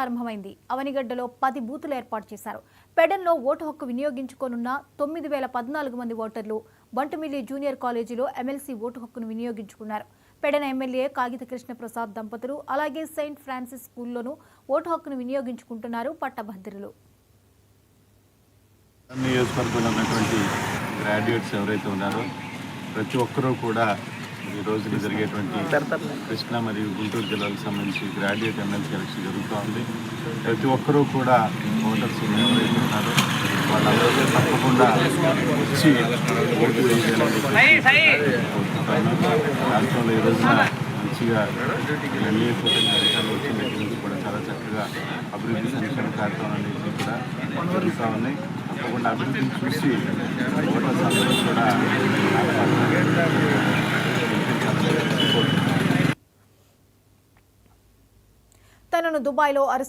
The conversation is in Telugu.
ప్రారంభమైంది. అవనిగడ్డలో 10 బూతులు ఏర్పాటు చేశారు. పెడన్లో ఓటు హక్కు వినియోగించుకోనున్న 9,014 మంది ఓటర్లు బంటుమిల్లి జూనియర్ కాలేజీలో ఎమ్మెల్సీ ఓటు హక్కును వినియోగించుకున్నారు. పెడన ఎమ్మెల్యే కాగిత కృష్ణప్రసాద్ దంపతులు అలాగే సెయింట్ ఫ్రాన్సిస్ స్కూల్లోనూ ఓటు హక్కును వినియోగించుకుంటున్నారు పట్టభద్రులు. నియోజకవర్గంలో ఉన్నటువంటి గ్రాడ్యుయేట్స్ ఎవరైతే ఉన్నారో ప్రతి ఒక్కరూ కూడా ఈ రోజున జరిగేటువంటి కృష్ణా మరియు గుంటూరు జిల్లాలకు సంబంధించి గ్రాడ్యుయేట్ ఎమ్మెల్సీ ఎలక్షన్ జరుగుతూ ఉంది. ప్రతి ఒక్కరూ కూడా ఓటర్స్ ఎవరైతే ఉన్నారో వాళ్ళందరూ తప్పకుండా వచ్చి ఓటు వేయాలని రాష్ట్రంలో ఈ రోజున మంచిగా ఎన్డీఏ కూటమి అధికారులు వచ్చిన దగ్గర నుంచి కూడా చాలా చక్కగా అభివృద్ధి సంక్షేమ కార్యక్రమాలు కూడా జరుగుతూ ఉన్నాయి. తప్పకుండా అభివృద్ధిని చూసి ఓటర్స్ అందరూ కూడా తనను దుబాయ్లో